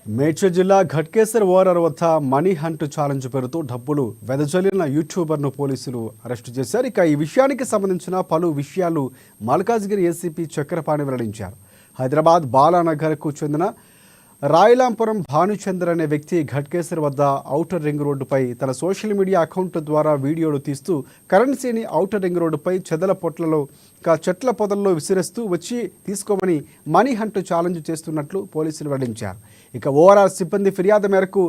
మేడ్చల్ జిల్లా ఘట్కేసర్ ఓఆర్ఆర్ వద్ద money hunt challenge పేరుతో డబ్బులు వెదజల్లిన యూట్యూబర్ను పోలీసులు అరెస్టు చేశారు. ఇక ఈ విషయానికి సంబంధించిన పలు విషయాలు మల్కాజ్గిరి ఏసీపీ చక్రపాణి వెల్లడించారు. హైదరాబాద్ బాలానగర్కు చెందిన రాయలాంపురం భానుచందర్ అనే వ్యక్తి ఘట్కేసర్ వద్ద ఔటర్ రింగ్ రోడ్డుపై తన సోషల్ మీడియా అకౌంట్ ద్వారా వీడియోలు తీస్తూ కరెన్సీని ఔటర్ రింగ్ రోడ్డుపై చెదల పొట్లలో చెట్ల పొదల్లో విసిరేస్తూ వచ్చి తీసుకోమని మనీ హంట్ ఛాలెంజ్ చేస్తున్నట్లు పోలీసులు వెల్లడించారు. ఇక ఓఆర్ఆర్ సిబ్బంది ఫిర్యాదు మేరకు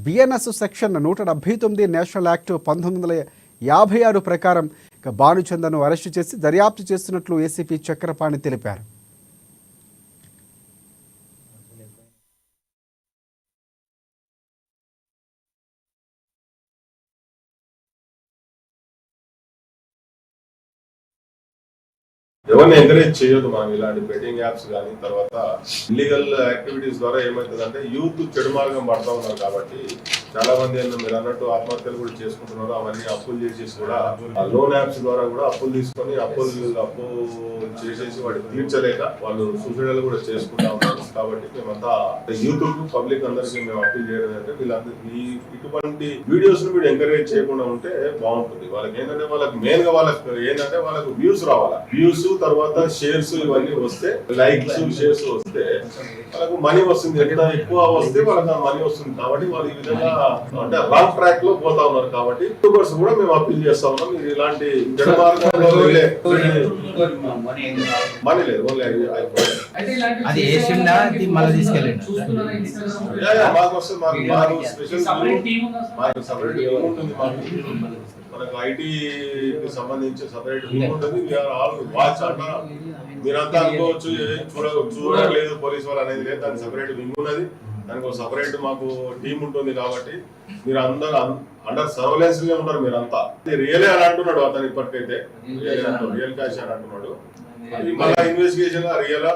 బిఎన్ఎస్ సెక్షన్ 179 నేషనల్ యాక్ట్ 1956 ప్రకారం ఇక భానుచందర్ను అరెస్టు చేసి దర్యాప్తు చేస్తున్నట్లు ఏసీపీ చక్రపాణి తెలిపారు. ఎవరిని ఎంకరేజ్ చేయొద్దు మనం ఇలాంటి బెట్టింగ్ యాప్స్ కానీ తర్వాత ఇల్లీగల్ యాక్టివిటీస్ ద్వారా ఏమవుతుందంటే యూత్ చెడు మార్గం పడతా ఉన్నారు. కాబట్టి చాలా మంది మీరు అన్నట్టు ఆత్మహత్యలు కూడా చేసుకుంటున్నారు. అవన్నీ అప్పులు చేసేసి కూడా లోన్ యాప్స్ ద్వారా కూడా అప్పులు తీసుకొని అప్పు చేసేసి వాటికి తీర్చలేక వాళ్ళు సూసైడ్ కూడా చేసుకుంటా ఉన్నారు. కాబట్టి మేమంతా యూత్ పబ్లిక్ అందరికీ మేము అప్పీల్ చేయడం అంటే వీళ్ళందరికీ ఇటువంటి వీడియోస్ ను మీరు ఎంకరేజ్ చేయకుండా ఉంటే బాగుంటుంది. వాళ్ళకి ఏంటంటే వాళ్ళకి వ్యూస్ రావాలా, వ్యూస్ తర్వాత షేర్స్ ఇవన్నీ వస్తే లైక్స్ షేర్స్ వస్తే వాళ్ళకు మనీ వస్తుంది. ఎంత ఎక్కువ వస్తే వాళ్ళకి మనీ వస్తుంది. కాబట్టి వాళ్ళు ఈ విధంగా అంటే రాంగ్ ట్రాక్ లో పోతా ఉన్నారు. కాబట్టి యూట్యూబర్స్ కూడా మేము అప్పీల్ చేస్తా ఉన్నాం, మీరు ఇలాంటి చెడు మార్గంలో మనీ లేదు మాకు వస్తుంది. మాకు స్పెషల్ మాకు సపరేట్ ఉంటుంది. మనకు ఐటీకి సంబంధించి సపరేట్ టీమ్ ఉంటుంది. వాచ్ అంట మీరంతా అనుకోవచ్చు చూడలేదు పోలీస్ వాళ్ళు అనేది లేదు. దానికి సపరేట్ వింగ్ ఉన్నది. దానికి ఒక సపరేట్ మాకు టీం ఉంటుంది. కాబట్టి మీరు అందరూ అండర్ సర్వేలెన్స్ లో ఉన్నారు. మీరంతా రియలే అని అంటున్నాడు అతను. ఇప్పటికైతే రియల్ క్యాష్ అని అంటున్నాడు. మళ్ళీ ఇన్వెస్టిగేషన్ రియల్